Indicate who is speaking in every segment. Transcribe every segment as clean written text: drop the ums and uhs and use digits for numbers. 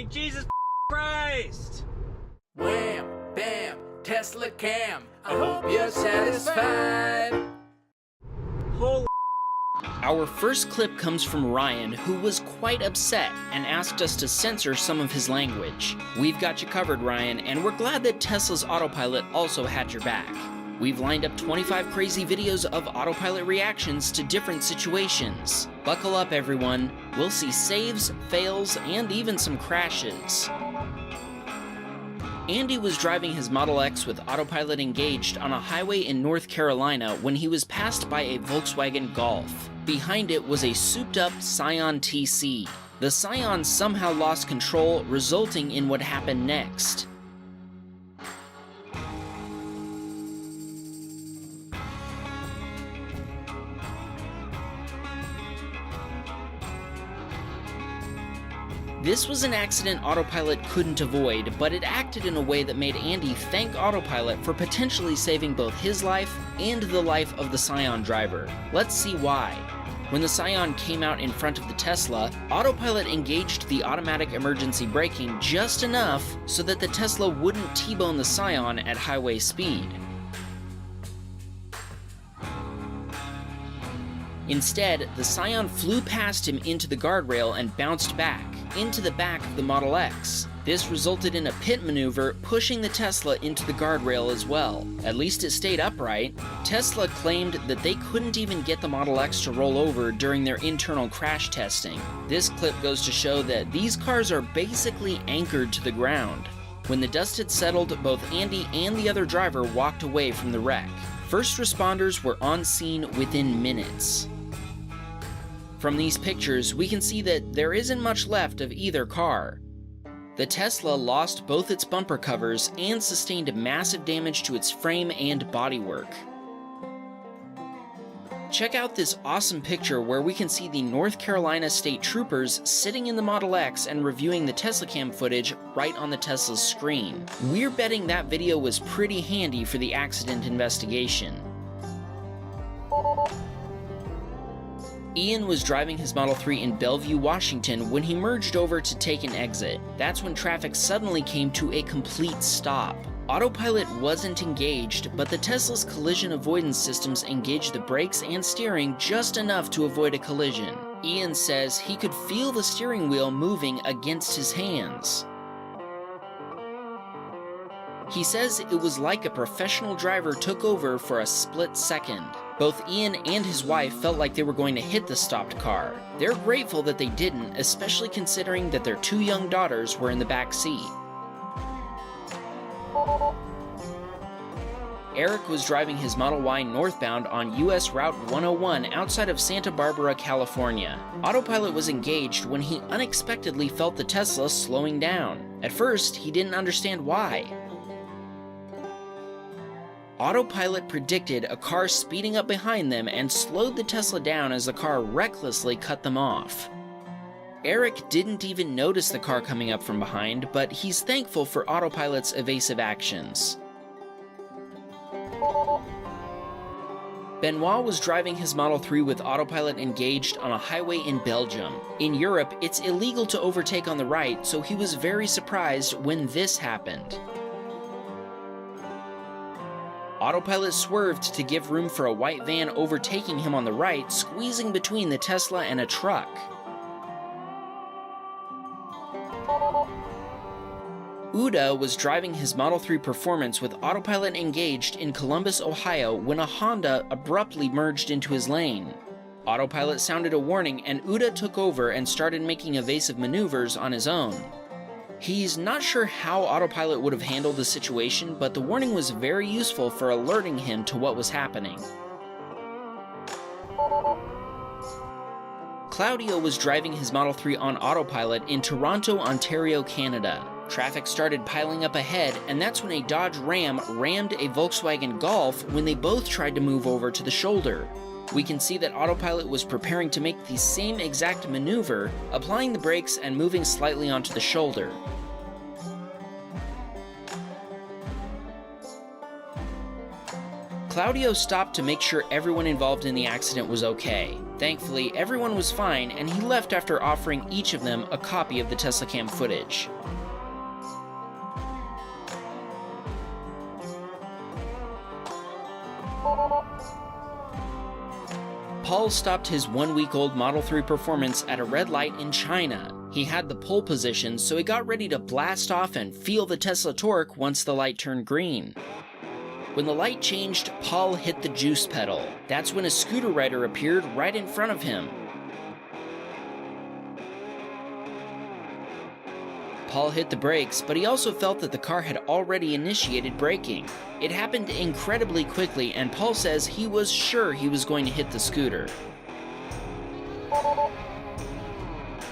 Speaker 1: Hey, Jesus Christ!
Speaker 2: Wham, bam, Teslacam. I hope you're satisfied.
Speaker 1: Holy.
Speaker 3: Our first clip comes from Ryan, who was quite upset and asked us to censor some of his language. We've got you covered, Ryan, and we're glad that Tesla's Autopilot also had your back. We've lined up 25 crazy videos of Autopilot reactions to different situations. Buckle up, everyone. We'll see saves, fails, and even some crashes. Andy was driving his Model X with Autopilot engaged on a highway in North Carolina when he was passed by a Volkswagen Golf. Behind it was a souped-up Scion TC. The Scion somehow lost control, resulting in what happened next. This was an accident Autopilot couldn't avoid, but it acted in a way that made Andy thank Autopilot for potentially saving both his life and the life of the Scion driver. Let's see why. When the Scion came out in front of the Tesla, Autopilot engaged the automatic emergency braking just enough so that the Tesla wouldn't T-bone the Scion at highway speed. Instead, the Scion flew past him into the guardrail and bounced back, into the back of the Model X. This resulted in a pit maneuver, pushing the Tesla into the guardrail as well. At least it stayed upright. Tesla claimed that they couldn't even get the Model X to roll over during their internal crash testing. This clip goes to show that these cars are basically anchored to the ground. When the dust had settled, both Andy and the other driver walked away from the wreck. First responders were on scene within minutes. From these pictures, we can see that there isn't much left of either car. The Tesla lost both its bumper covers and sustained massive damage to its frame and bodywork. Check out this awesome picture where we can see the North Carolina State Troopers sitting in the Model X and reviewing the Teslacam footage right on the Tesla's screen. We're betting that video was pretty handy for the accident investigation. Ian was driving his Model 3 in Bellevue, Washington when he merged over to take an exit. That's when traffic suddenly came to a complete stop. Autopilot wasn't engaged, but the Tesla's collision avoidance systems engaged the brakes and steering just enough to avoid a collision. Ian says he could feel the steering wheel moving against his hands. He says it was like a professional driver took over for a split second. Both Ian and his wife felt like they were going to hit the stopped car. They're grateful that they didn't, especially considering that their 2 young daughters were in the back seat. Eric was driving his Model Y northbound on US Route 101 outside of Santa Barbara, California. Autopilot was engaged when he unexpectedly felt the Tesla slowing down. At first, he didn't understand why. Autopilot predicted a car speeding up behind them and slowed the Tesla down as the car recklessly cut them off. Eric didn't even notice the car coming up from behind, but he's thankful for Autopilot's evasive actions. Benoit was driving his Model 3 with Autopilot engaged on a highway in Belgium. In Europe, it's illegal to overtake on the right, so he was very surprised when this happened. Autopilot swerved to give room for a white van overtaking him on the right, squeezing between the Tesla and a truck. Uda was driving his Model 3 Performance with Autopilot engaged in Columbus, Ohio when a Honda abruptly merged into his lane. Autopilot sounded a warning and Uda took over and started making evasive maneuvers on his own. He's not sure how Autopilot would have handled the situation, but the warning was very useful for alerting him to what was happening. Claudio was driving his Model 3 on Autopilot in Toronto, Ontario, Canada. Traffic started piling up ahead, and that's when a Dodge Ram rammed a Volkswagen Golf when they both tried to move over to the shoulder. We can see that Autopilot was preparing to make the same exact maneuver, applying the brakes and moving slightly onto the shoulder. Claudio stopped to make sure everyone involved in the accident was okay. Thankfully, everyone was fine, and he left after offering each of them a copy of the Teslacam footage. Paul stopped his 1-week-old Model 3 performance at a red light in China. He had the pole position, so he got ready to blast off and feel the Tesla torque once the light turned green. When the light changed, Paul hit the juice pedal. That's when a scooter rider appeared right in front of him. Paul hit the brakes, but he also felt that the car had already initiated braking. It happened incredibly quickly, and Paul says he was sure he was going to hit the scooter.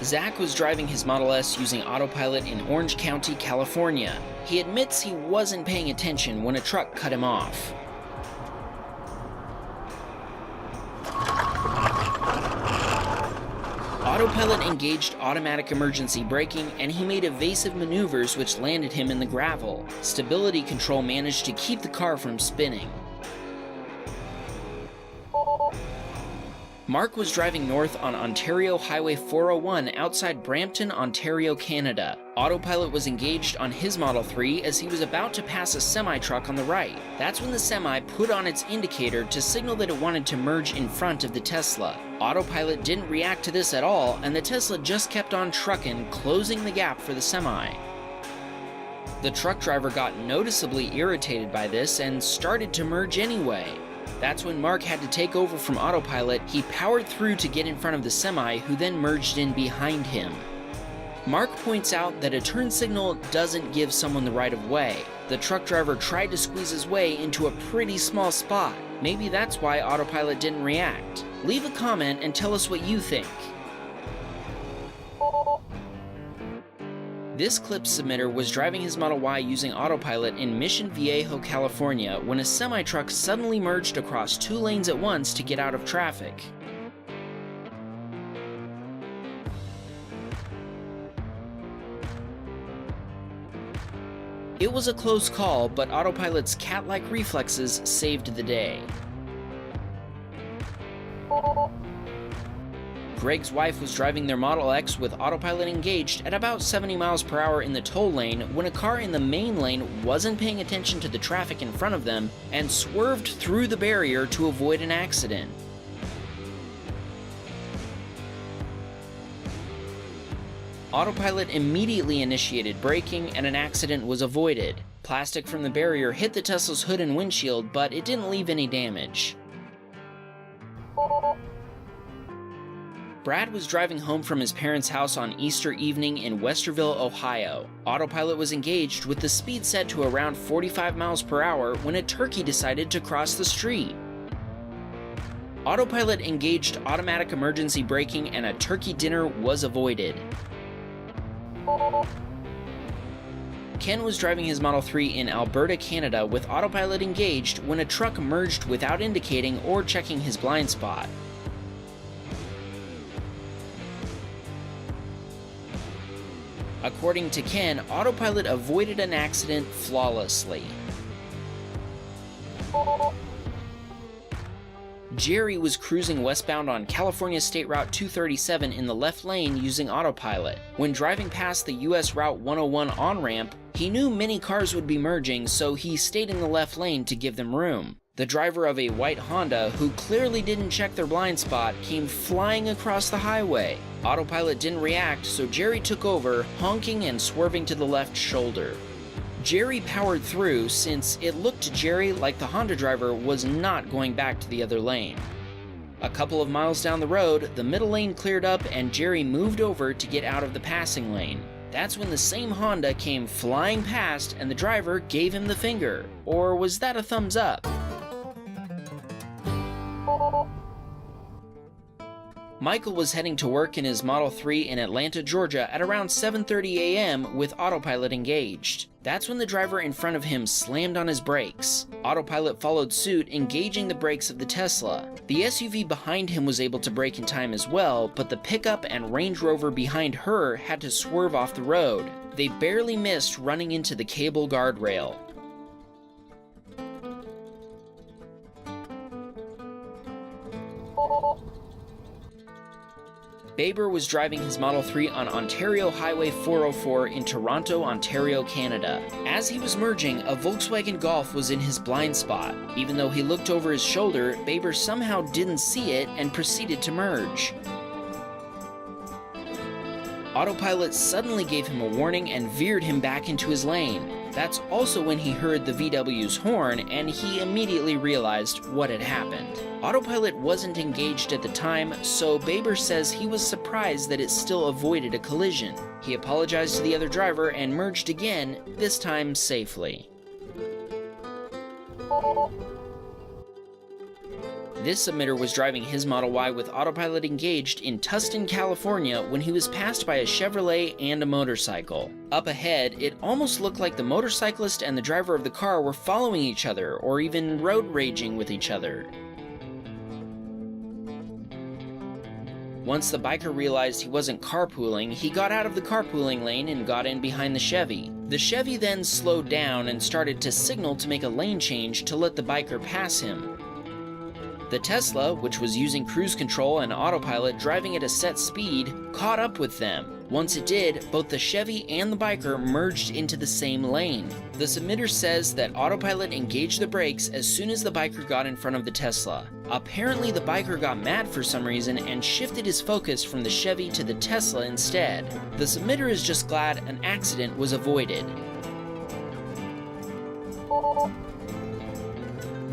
Speaker 3: Zach was driving his Model S using Autopilot in Orange County, California. He admits he wasn't paying attention when a truck cut him off. Autopilot engaged automatic emergency braking, and he made evasive maneuvers which landed him in the gravel. Stability control managed to keep the car from spinning. Mark was driving north on Ontario Highway 401 outside Brampton, Ontario, Canada. Autopilot was engaged on his Model 3 as he was about to pass a semi-truck on the right. That's when the semi put on its indicator to signal that it wanted to merge in front of the Tesla. Autopilot didn't react to this at all, and the Tesla just kept on trucking, closing the gap for the semi. The truck driver got noticeably irritated by this and started to merge anyway. That's when Mark had to take over from Autopilot. He powered through to get in front of the semi, who then merged in behind him. Mark points out that a turn signal doesn't give someone the right of way. The truck driver tried to squeeze his way into a pretty small spot. Maybe that's why Autopilot didn't react. Leave a comment and tell us what you think. This clip submitter was driving his Model Y using Autopilot in Mission Viejo, California, when a semi-truck suddenly merged across 2 lanes at once to get out of traffic. It was a close call, but Autopilot's cat-like reflexes saved the day. Greg's wife was driving their Model X with Autopilot engaged at about 70 miles per hour in the toll lane when a car in the main lane wasn't paying attention to the traffic in front of them and swerved through the barrier to avoid an accident. Autopilot immediately initiated braking and an accident was avoided. Plastic from the barrier hit the Tesla's hood and windshield, but it didn't leave any damage. Brad was driving home from his parents' house on Easter evening in Westerville, Ohio. Autopilot was engaged with the speed set to around 45 miles per hour when a turkey decided to cross the street. Autopilot engaged automatic emergency braking and a turkey dinner was avoided. Ken was driving his Model 3 in Alberta, Canada with Autopilot engaged when a truck merged without indicating or checking his blind spot. According to Ken, Autopilot avoided an accident flawlessly. Jerry was cruising westbound on California State Route 237 in the left lane using Autopilot. When driving past the US Route 101 on-ramp, he knew many cars would be merging, so he stayed in the left lane to give them room. The driver of a white Honda, who clearly didn't check their blind spot, came flying across the highway. Autopilot didn't react, so Jerry took over, honking and swerving to the left shoulder. Jerry powered through since it looked to Jerry like the Honda driver was not going back to the other lane. A couple of miles down the road, the middle lane cleared up and Jerry moved over to get out of the passing lane. That's when the same Honda came flying past and the driver gave him the finger. Or was that a thumbs up? Michael was heading to work in his Model 3 in Atlanta, Georgia at around 7:30 a.m. with Autopilot engaged. That's when the driver in front of him slammed on his brakes. Autopilot followed suit, engaging the brakes of the Tesla. The SUV behind him was able to brake in time as well, but the pickup and Range Rover behind her had to swerve off the road. They barely missed running into the cable guardrail. Baber was driving his Model 3 on Ontario Highway 404 in Toronto, Ontario, Canada. As he was merging, a Volkswagen Golf was in his blind spot. Even though he looked over his shoulder, Baber somehow didn't see it and proceeded to merge. Autopilot suddenly gave him a warning and veered him back into his lane. That's also when he heard the VW's horn, and he immediately realized what had happened. Autopilot wasn't engaged at the time, so Baber says he was surprised that it still avoided a collision. He apologized to the other driver and merged again, this time safely. This submitter was driving his Model Y with Autopilot engaged in Tustin, California when he was passed by a Chevrolet and a motorcycle. Up ahead, it almost looked like the motorcyclist and the driver of the car were following each other or even road raging with each other. Once the biker realized he wasn't carpooling, he got out of the carpooling lane and got in behind the Chevy. The Chevy then slowed down and started to signal to make a lane change to let the biker pass him. The Tesla, which was using cruise control and autopilot driving at a set speed, caught up with them. Once it did, both the Chevy and the biker merged into the same lane. The submitter says that autopilot engaged the brakes as soon as the biker got in front of the Tesla. Apparently the biker got mad for some reason and shifted his focus from the Chevy to the Tesla instead. The submitter is just glad an accident was avoided.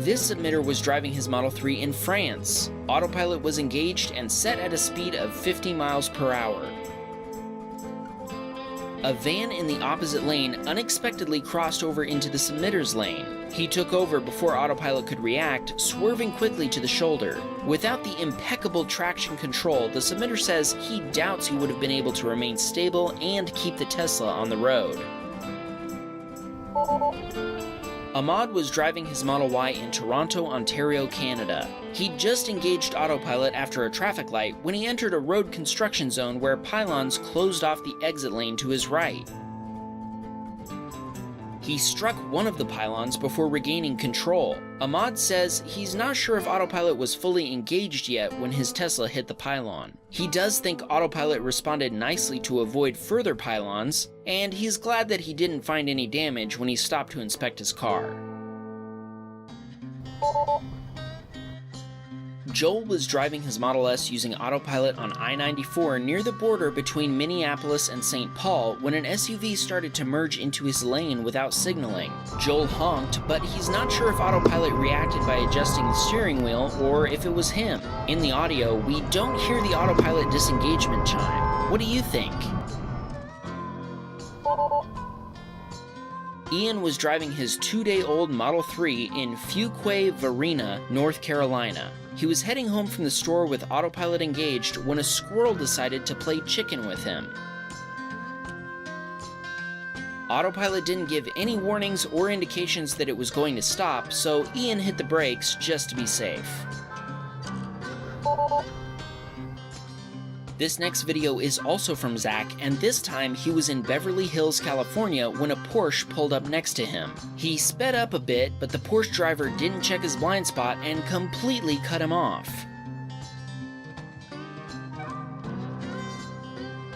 Speaker 3: This submitter was driving his Model 3 in France. Autopilot was engaged and set at a speed of 50 miles per hour. A van in the opposite lane unexpectedly crossed over into the submitter's lane. He took over before Autopilot could react, swerving quickly to the shoulder. Without the impeccable traction control, the submitter says he doubts he would have been able to remain stable and keep the Tesla on the road. Ahmad was driving his Model Y in Toronto, Ontario, Canada. He'd just engaged Autopilot after a traffic light when he entered a road construction zone where pylons closed off the exit lane to his right. He struck one of the pylons before regaining control. Ahmad says he's not sure if Autopilot was fully engaged yet when his Tesla hit the pylon. He does think Autopilot responded nicely to avoid further pylons, and he's glad that he didn't find any damage when he stopped to inspect his car. Joel was driving his Model S using Autopilot on I-94 near the border between Minneapolis and St. Paul when an SUV started to merge into his lane without signaling. Joel honked, but he's not sure if Autopilot reacted by adjusting the steering wheel or if it was him. In the audio, we don't hear the Autopilot disengagement chime. What do you think? Ian was driving his 2-day-old Model 3 in Fuquay Varina, North Carolina. He was heading home from the store with Autopilot engaged when a squirrel decided to play chicken with him. Autopilot didn't give any warnings or indications that it was going to stop, so Ian hit the brakes just to be safe. This next video is also from Zach, and this time he was in Beverly Hills, California when a Porsche pulled up next to him. He sped up a bit, but the Porsche driver didn't check his blind spot and completely cut him off.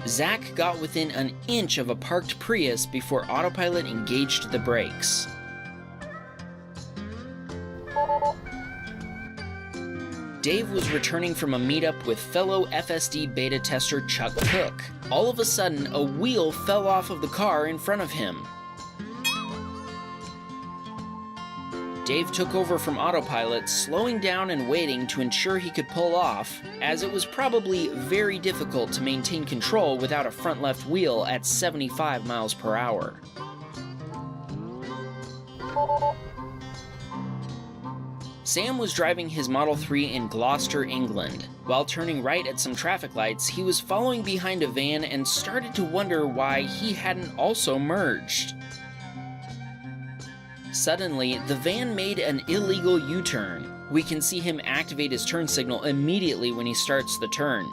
Speaker 3: Zach got within an inch of a parked Prius before Autopilot engaged the brakes. Dave was returning from a meetup with fellow FSD beta tester Chuck Cook. All of a sudden, a wheel fell off of the car in front of him. Dave took over from Autopilot, slowing down and waiting to ensure he could pull off, as it was probably very difficult to maintain control without a front left wheel at 75 miles per hour. Sam was driving his Model 3 in Gloucester, England. While turning right at some traffic lights, he was following behind a van and started to wonder why he hadn't also merged. Suddenly, the van made an illegal U-turn. We can see him activate his turn signal immediately when he starts the turn.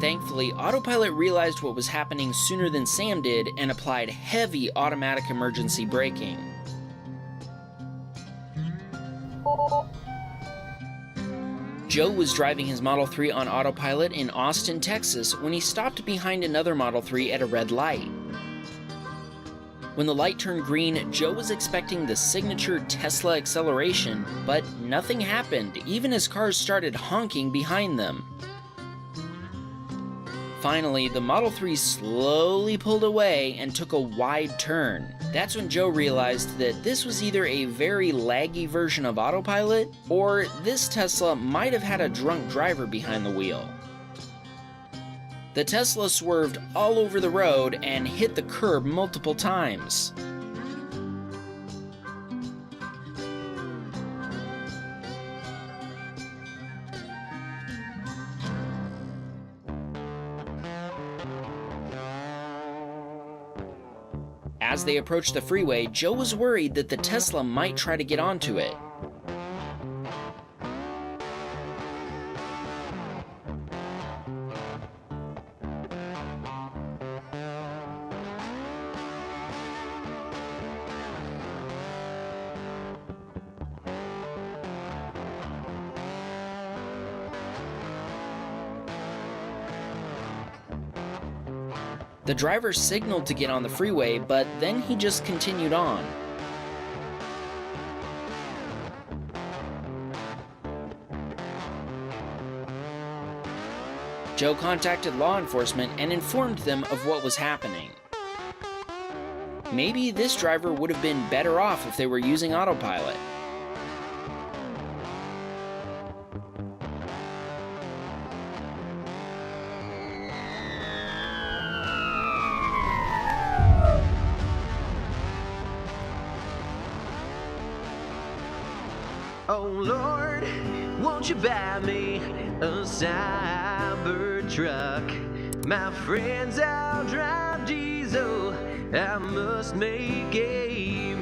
Speaker 3: Thankfully, Autopilot realized what was happening sooner than Sam did and applied heavy automatic emergency braking. Joe was driving his Model 3 on autopilot in Austin, Texas, when he stopped behind another Model 3 at a red light. When the light turned green, Joe was expecting the signature Tesla acceleration, but nothing happened, even as cars started honking behind them. Finally, the Model 3 slowly pulled away and took a wide turn. That's when Joe realized that this was either a very laggy version of Autopilot, or this Tesla might have had a drunk driver behind the wheel. The Tesla swerved all over the road and hit the curb multiple times. As they approached the freeway, Joe was worried that the Tesla might try to get onto it. The driver signaled to get on the freeway, but then he just continued on. Joe contacted law enforcement and informed them of what was happening. Maybe this driver would have been better off if they were using autopilot.
Speaker 4: Oh Lord, won't you buy me a Cybertruck? My friends all drive diesel, I must make a